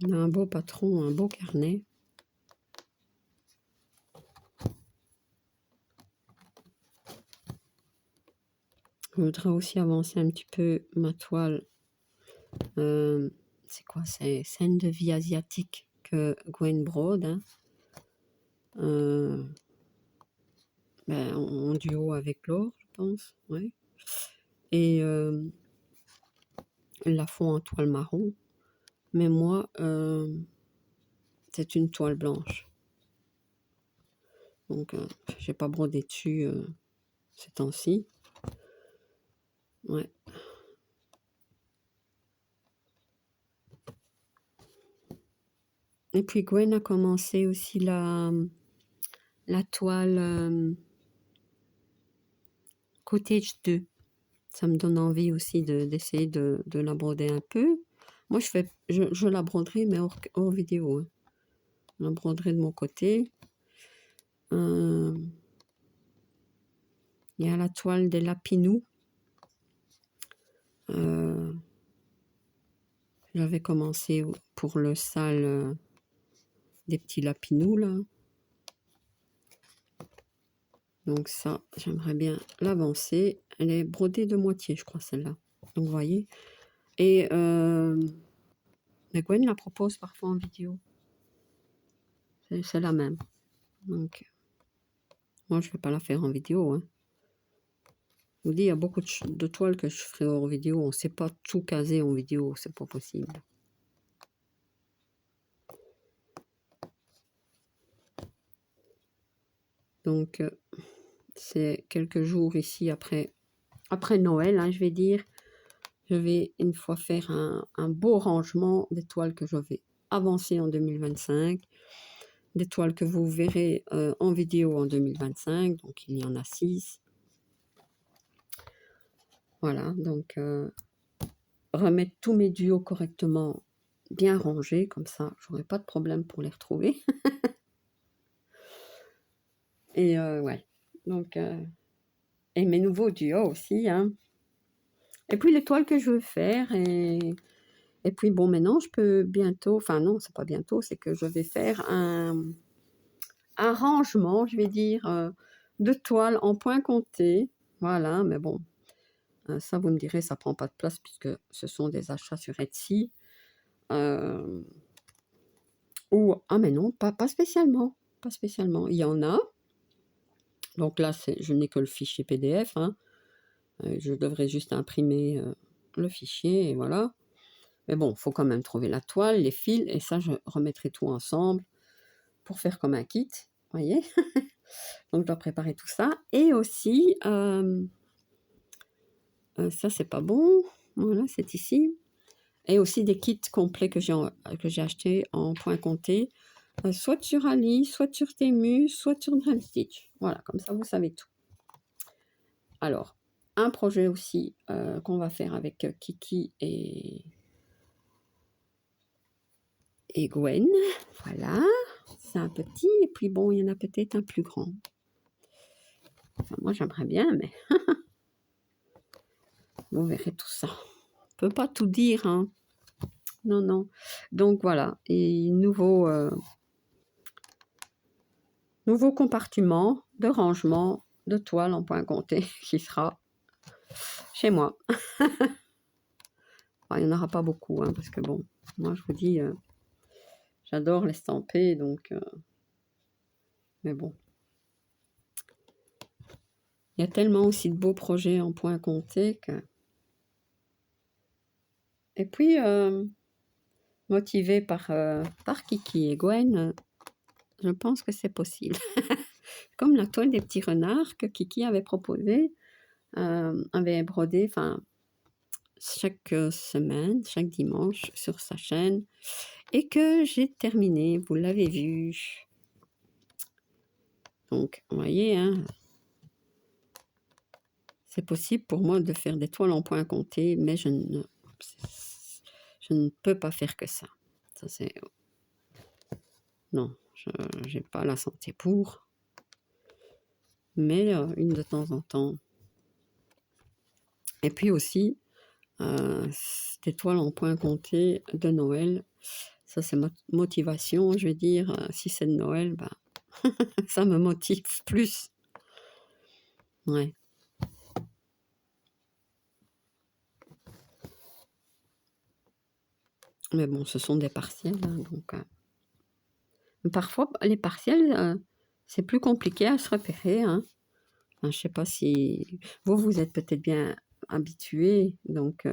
On a un beau patron, un beau carnet. Je voudrais aussi avancer un petit peu ma toile. C'est quoi? C'est Scène de vie asiatique que Gwen brode. Hein. Ben, en duo avec Laure, je pense. Ouais. Et elle la fond en toile marron. Mais moi, c'est une toile blanche. Donc, j'ai pas brodé dessus ces temps-ci. Ouais. Et puis Gwen a commencé aussi la toile Cottage 2. Ça me donne envie aussi d'essayer de la broder un peu. Moi, je la broderai, mais hors vidéo. Hein. Je la broderai de mon côté. Il y a la toile des lapinous. J'avais commencé pour le sale des petits lapinous, là. Donc ça, j'aimerais bien l'avancer. Elle est brodée de moitié, je crois, celle-là. Donc, vous voyez. Et Gwen la propose parfois en vidéo. C'est la même. Donc, moi, je ne vais pas la faire en vidéo. Hein. Je vous dis, il y a beaucoup de toiles que je ferai hors vidéo. On ne sait pas tout caser en vidéo. C'est pas possible. Donc, c'est quelques jours ici après Noël, hein, je vais dire. Je vais une fois faire un beau rangement des toiles que je vais avancer en 2025. Des toiles que vous verrez en vidéo en 2025. Donc, il y en a 6. Voilà, donc remettre tous mes duos correctement bien rangés. Comme ça, j'aurai pas de problème pour les retrouver. Et ouais, donc... et mes nouveaux duos aussi, hein. Et puis les toiles que je veux faire, et puis bon, maintenant je peux bientôt, enfin non, c'est pas bientôt, c'est que je vais faire un rangement, je vais dire, de toiles en point compté, voilà, mais bon, ça vous me direz, ça prend pas de place puisque ce sont des achats sur Etsy, ou, ah mais non, pas spécialement, pas spécialement, il y en a, donc là, je n'ai que le fichier PDF, hein. Je devrais juste imprimer le fichier et voilà. Mais bon, il faut quand même trouver la toile, les fils, et ça, je remettrai tout ensemble pour faire comme un kit, vous voyez. Donc, je dois préparer tout ça. Et aussi, ça, c'est pas bon. Voilà, c'est ici. Et aussi des kits complets que j'ai achetés en point compté, soit sur Ali, soit sur Temu, soit sur Drumstitch. Voilà, comme ça, vous savez tout. Alors, un projet aussi qu'on va faire avec Kiki et Gwen. Voilà, c'est un petit, et puis bon, il y en a peut-être un plus grand. Enfin, moi, j'aimerais bien, mais vous verrez tout ça. On ne peut pas tout dire, hein. Non, non. Donc, voilà. Et nouveau compartiment de rangement de toile en point compté qui sera chez moi. Enfin, il n'y en aura pas beaucoup, hein, parce que bon, moi, je vous dis, j'adore l'estamper, donc... mais bon. Il y a tellement aussi de beaux projets en point compté que... Et puis, motivée par Kiki et Gwen, je pense que c'est possible. Comme la toile des petits renards que Kiki avait proposé, avait brodé, enfin, chaque semaine, chaque dimanche sur sa chaîne, et que j'ai terminé, vous l'avez vu. Donc, vous voyez, hein, c'est possible pour moi de faire des toiles en point compté, mais je ne peux pas faire que ça. Ça c'est... Non, je n'ai pas la santé pour. Mais une de temps en temps. Et puis aussi, des toiles en point compté de Noël. Ça, c'est motivation, je veux dire. Si c'est de Noël, ben, ça me motive plus. Ouais. Mais bon, ce sont des partiels, hein, donc... parfois, les partiels, c'est plus compliqué à se repérer, hein. Enfin, je ne sais pas si... Vous êtes peut-être bien habitués, donc...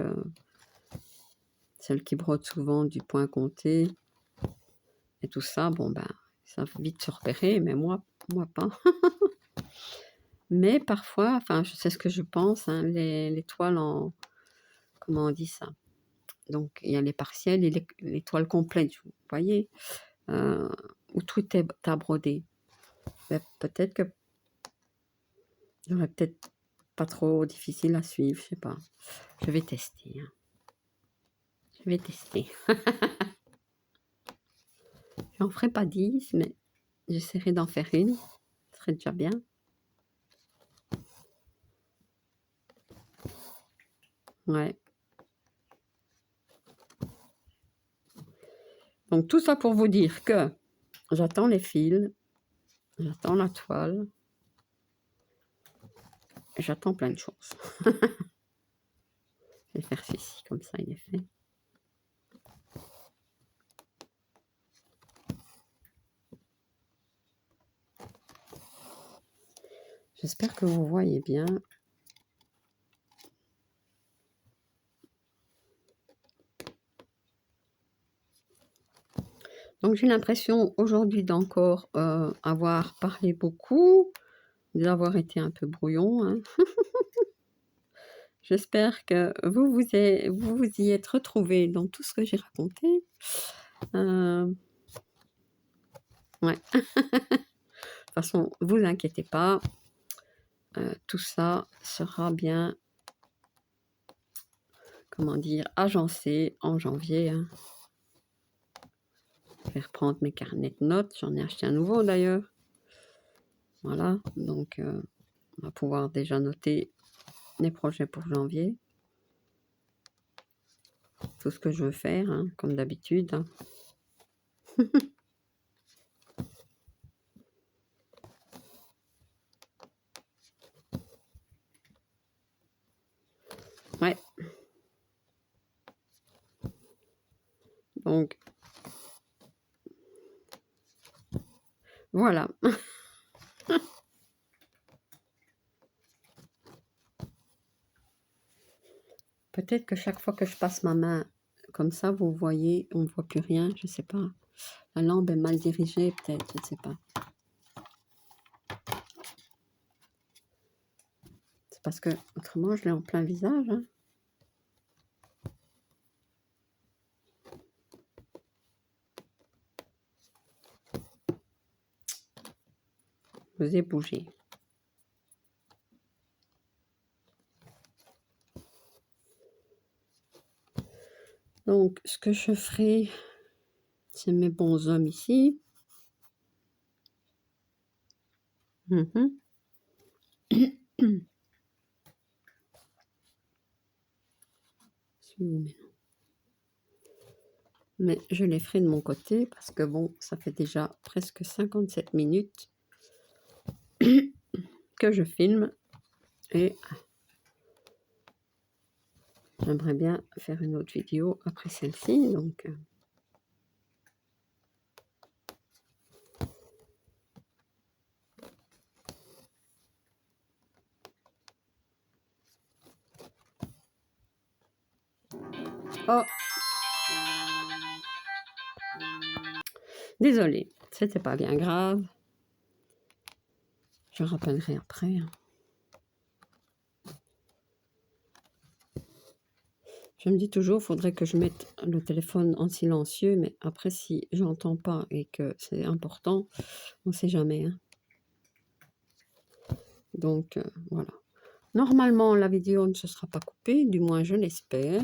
celles qui brodent souvent du point compté et tout ça, bon, ben, ça va vite se repérer, mais moi pas. Mais parfois, enfin, je sais ce que je pense, hein, les toiles en... Comment on dit ça? Donc, il y a les partiels et les toiles complètes, vous voyez, où tout est à broder. Ben, peut-être que j'aurais peut-être pas trop difficile à suivre, je sais pas. Je vais tester. Hein. Je vais tester. J'en ferai pas 10, mais j'essaierai d'en faire une. Ce serait déjà bien. Ouais. Donc tout ça pour vous dire que j'attends les fils, j'attends la toile, j'attends plein de choses. Je vais faire ceci, comme ça il est fait. J'espère que vous voyez bien. Donc j'ai l'impression aujourd'hui d'encore avoir parlé beaucoup. d'avoir été un peu brouillon, hein. J'espère que vous y êtes retrouvés dans tout ce que j'ai raconté. Ouais. De toute façon, vous inquiétez pas, tout ça sera bien, comment dire, agencé en janvier, hein. Je vais reprendre mes carnets de notes, j'en ai acheté un nouveau d'ailleurs. Voilà, donc on va pouvoir déjà noter les projets pour janvier. Tout ce que je veux faire, hein, comme d'habitude, hein. Ouais. Donc, voilà. Peut-être que chaque fois que je passe ma main comme ça, vous voyez, on ne voit plus rien, je sais pas. La lampe est mal dirigée, peut-être, je ne sais pas. C'est parce que, autrement, je l'ai en plein visage, hein. Vous ai bougé. Donc, ce que je ferai, c'est mes bons hommes ici. Mhm. Mais je les ferai de mon côté parce que bon, ça fait déjà presque 57 minutes que je filme et j'aimerais bien faire une autre vidéo après celle-ci. Donc, oh, désolée, c'était pas bien grave. Je rappellerai après, hein. Je me dis toujours, il faudrait que je mette le téléphone en silencieux, mais après, si j'entends pas et que c'est important, on ne sait jamais, hein. Donc, voilà. Normalement, la vidéo ne se sera pas coupée, du moins je l'espère.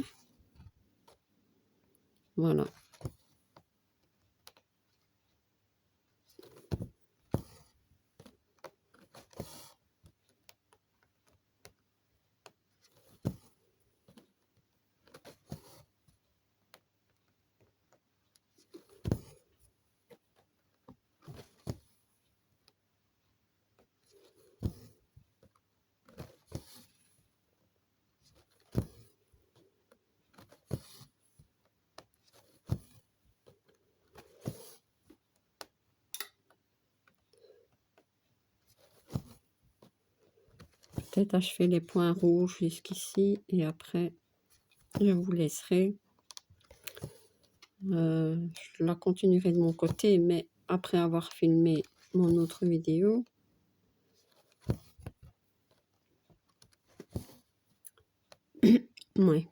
Voilà. Peut-être achever les points rouges jusqu'ici et après, je vous laisserai. Je la continuerai de mon côté, mais après avoir filmé mon autre vidéo. Ouais.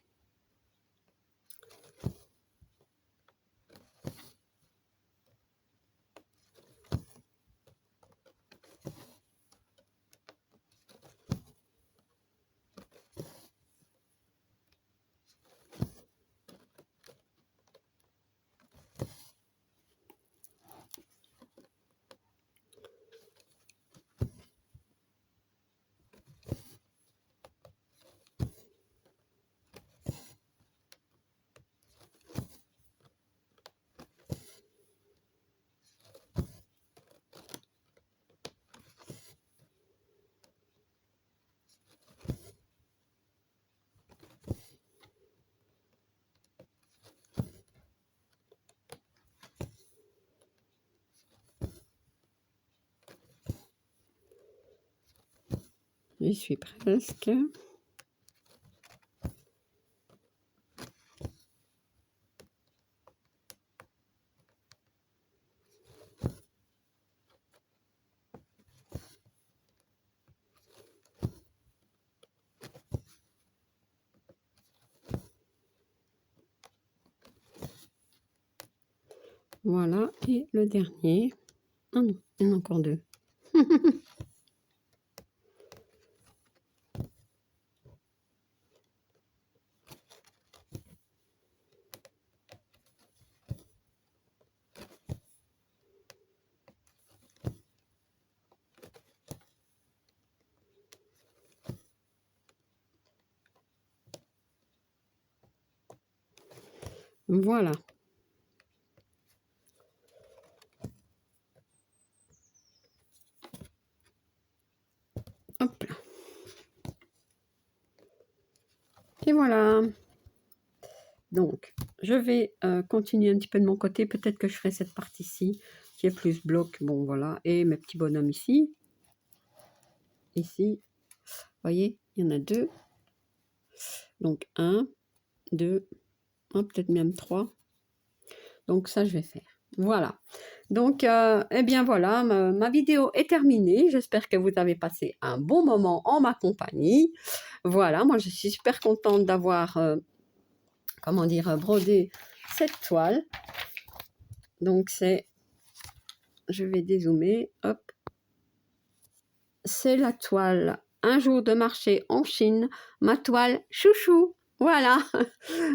J'y suis presque. Voilà, et le dernier. Ah non, il y en a encore deux. Voilà. Hop là. Et voilà. Donc, je vais continuer un petit peu de mon côté. Peut-être que je ferai cette partie-ci, qui est plus bloc. Bon, voilà. Et mes petits bonhommes ici. Ici. Vous voyez, il y en a deux. Donc, un, deux, peut-être même trois. Donc, ça, je vais faire. Voilà. Donc, eh bien, voilà, ma vidéo est terminée. J'espère que vous avez passé un bon moment en ma compagnie. Voilà, moi, je suis super contente d'avoir, comment dire, brodé cette toile. Donc, c'est, je vais dézoomer, hop. C'est la toile Un jour de marché en Chine, ma toile chouchou. Voilà.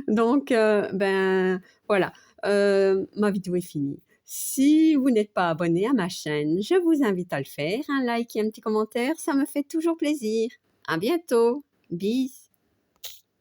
Donc, ben, voilà. Ma vidéo est finie. Si vous n'êtes pas abonné à ma chaîne, je vous invite à le faire. Un like et un petit commentaire, ça me fait toujours plaisir. À bientôt. Bis.